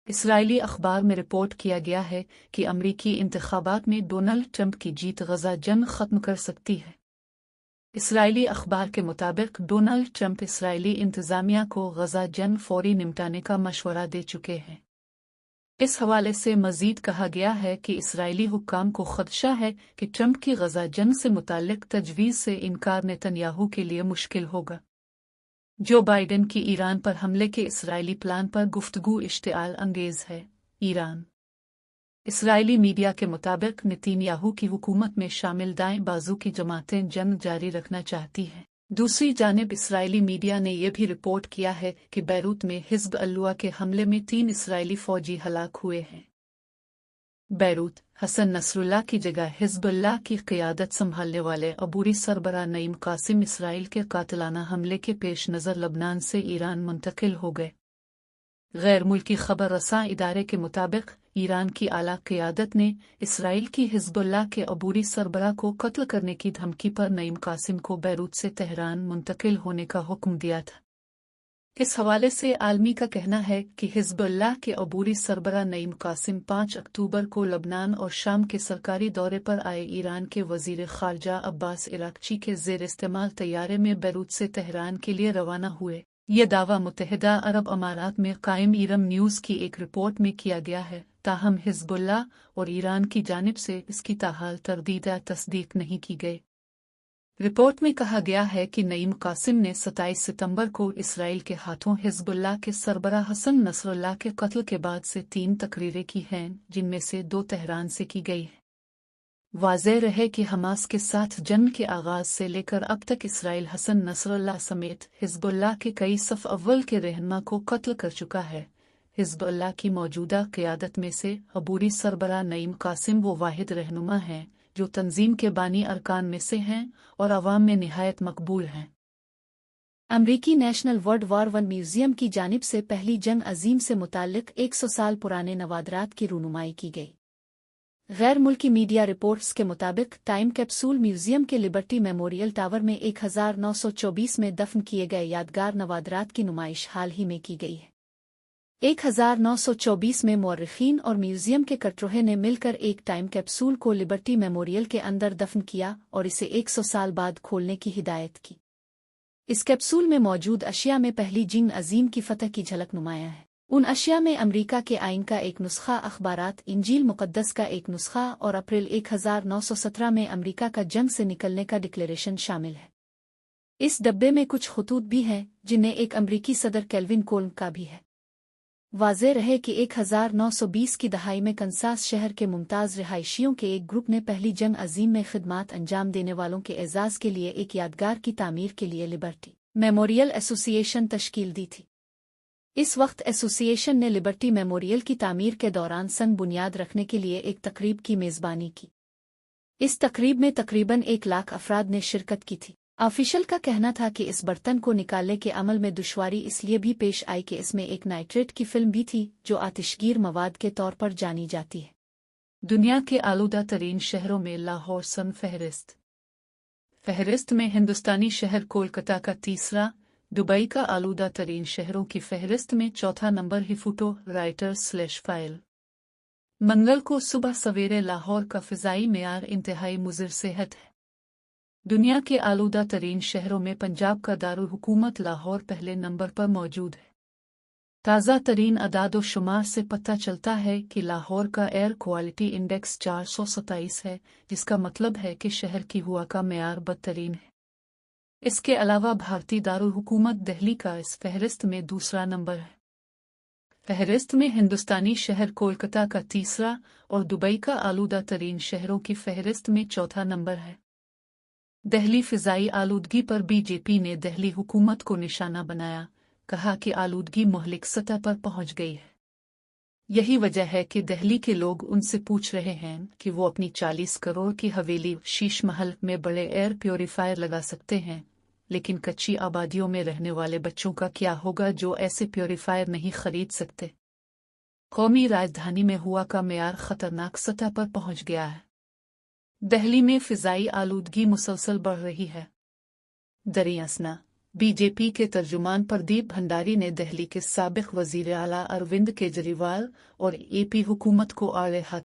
Israeli अखबार में report किया गया है कि अमरीकी इंतखाबात में डोनाल्ड ट्रंप की जीत गजा जंग खत्म कर सकती है। इसराइली अखबार के मुताबिक डोनाल्ड ट्रंप इसराइली इंतजामिया को गजा जंग फौरी निपटाने का मशवरा दे चुके हैं। इस हवाले से मजीद कहा गया है कि इसराइली हुक्काम को खदशा है कि ट्रंप की गजा जंग से मुताल्लिक तजवीज़ से इनकार नेतन्याहू के लिए मुश्किल होगा। जो बाइडेन की ईरान पर हमले के इसराइली प्लान पर गुफ्तगू इश्तिआल अंगेज है। ईरान इसराइली मीडिया के मुताबिक नेतन्याहू की हुकूमत में शामिल दाएं बाजू की जमातें जंग जारी रखना चाहती हैं। दूसरी जानिब इसराइली मीडिया ने यह भी रिपोर्ट किया है कि बैरूत में हिज़्ब अल्लाह के हमले में 3 इसराइली फौजी हलाक हुए हैं। बैरूत हसन नसरुल्लाह की जगह हिज़्बुल्लाह की क़ियादत संभालने वाले अबूरी सरबराह नईम कासिम इसराइल के कातिलाना हमले के पेश नज़र लबनान से ईरान मुंतकिल हो गए। गैर मुल्की खबर रसां इदारे के मुताबिक ईरान की आला क़ियादत ने इसराइल की हिज़्बुल्लाह के अबूरी सरबराह को कत्ल करने की धमकी पर नईम कासिम को बैरूत से तेहरान मुंतकिल होने का हुक्म दिया था। इस हवाले से आलमी का कहना है कि हिज़्बुल्लाह के अबूरी सरबराह नईम कासिम 5 अक्टूबर को लबनान और शाम के सरकारी दौरे पर आए ईरान के वज़ीर ख़ारजा अब्बास इराक़ची के ज़ेर इस्तेमाल तैयारे में बैरूत से तेहरान के लिए रवाना हुए। ये दावा मुत्तहिदा अरब अमारात में कायम ईरम न्यूज़ की एक रिपोर्ट में किया गया है। ताहम हिज़्बुल्लाह और ईरान की जानिब से इसकी ताहाल तरदीद या तस्दीक नहीं की गई। रिपोर्ट में कहा गया है कि नईम कासिम ने 27 सितंबर को इसराइल के हाथों हिज़्बुल्लाह के सरबराह हसन नसरुल्लाह के कत्ल के बाद से 3 तकरीरें की हैं, जिनमें से 2 तेहरान से की गई हैं। वाज़ेह रहे कि हमास के साथ जंग के आगाज़ से लेकर अब तक इसराइल हसन नसरुल्लाह समेत हिज़्बुल्लाह के कई सफ़ अव्वल के रहनुमा को कत्ल कर चुका है। हिज़्बुल्लाह की मौजूदा क़ियादत में से अबूरी सरबराह नईम कासिम वो वाहिद रहनुमा हैं जो तंजीम के बानी अरकान में से हैं और अवाम में निहायत मकबूल हैं। अमरीकी नेशनल वर्ल्ड वॉर 1 म्यूज़ियम की जानिब से पहली जंग अजीम से मुताल्लिक 100 साल पुराने नवादरात की रूनुमाई की गई। गैर मुल्की मीडिया रिपोर्ट्स के मुताबिक टाइम कैप्सूल म्यूज़ियम के लिबर्टी मेमोरियल टावर में 1924 में दफन किए गए यादगार नवादरात की नुमाइश हाल ही में की गई है। 1924 में मौर्रिखीन और म्यूज़ियम के कटरोहे ने मिलकर एक टाइम कैप्सूल को लिबर्टी मेमोरियल के अंदर दफन किया और इसे 100 साल बाद खोलने की हिदायत की। इस कैप्सूल में मौजूद अशिया में पहली जंग अजीम की फतह की झलक नुमाया है। उन अशिया में अमरीका के आइन का एक नुस्खा, अखबारात, इंजील मुक़द्दस का एक नुस्खा और अप्रैल 1917 में अमरीका का जंग से निकलने का डिक्लेरेशन शामिल है। इस डब्बे में कुछ खतूत भी हैं जिनमें एक अमरीकी सदर केल्विन कोल्म का भी है। वाज़ेह रहे कि 1920 की दहाई में कंसास शहर के मुमताज़ रिहायशियों के एक ग्रुप ने पहली जंग अजीम में खिदमात अंजाम देने वालों के एजाज़ के लिए एक यादगार की तामीर के लिए लिबर्टी मेमोरियल एसोसिएशन तश्कील दी थी। इस वक्त एसोसिएशन ने लिबर्टी मेमोरियल की तामीर के दौरान सन बुनियाद रखने के लिए एक तकरीब की मेज़बानी की। इस तकरीब में तकरीबन 1 लाख अफराद ने शिरकत की थी। ऑफिशियल का कहना था कि इस बर्तन को निकालने के अमल में दुश्वारी इसलिए भी पेश आई कि इसमें एक नाइट्रेट की फिल्म भी थी जो आतिशगीर मवाद के तौर पर जानी जाती है। दुनिया के आलूदा तरीन शहरों में लाहौर सन फहरिस्त में हिंदुस्तानी शहर कोलकाता का तीसरा, दुबई का आलूदा तरीन शहरों की फहरिस्त में चौथा नंबर ही फोटो राइटर्स/फाइल। मंगल को सुबह सवेरे लाहौर का फ़िज़ाई मेयार इंतहाई मुज़र सेहत है। दुनिया के आलूदा तरीन शहरों में पंजाब का दारुल हुकूमत लाहौर पहले नंबर पर मौजूद है। ताज़ा तरीन अदादो शुमार से पता चलता है कि लाहौर का एयर क्वालिटी इंडेक्स 427 है, जिसका मतलब है कि शहर की हवा का मेयार बदतरीन है। इसके अलावा भारतीय दारुल हुकूमत दिल्ली का इस फहरिस्त में दूसरा नंबर है। फहरिस्त में हिंदुस्तानी शहर कोलकाता का तीसरा और दुबई का आलूदा तरीन शहरों की फहरिस्त में चौथा नंबर है। दिल्ली फ़िज़ाई आलूदगी पर बीजेपी ने दिल्ली हुकूमत को निशाना बनाया, कहा कि आलूदगी मुहलिक सतह पर पहुंच गई है। यही वजह है कि दिल्ली के लोग उनसे पूछ रहे हैं कि वो अपनी 40 करोड़ की हवेली शीश महल में बड़े एयर प्योरीफायर लगा सकते हैं, लेकिन कच्ची आबादियों में रहने वाले बच्चों का क्या होगा जो ऐसे प्योरीफायर नहीं खरीद सकते। कौमी राजधानी में हवा का मेयार खतरनाक सतह पर पहुंच गया है। दिल्ली में फ़िज़ाई आलूदगी मुसलसल बढ़ रही है। दरियासना بی جے پی کے ترجمان پردیپ بھنڈاری نے دہلی کے سابق وزیر اعلیٰ اروند کیجریوال اور اے پی حکومت کو اعلی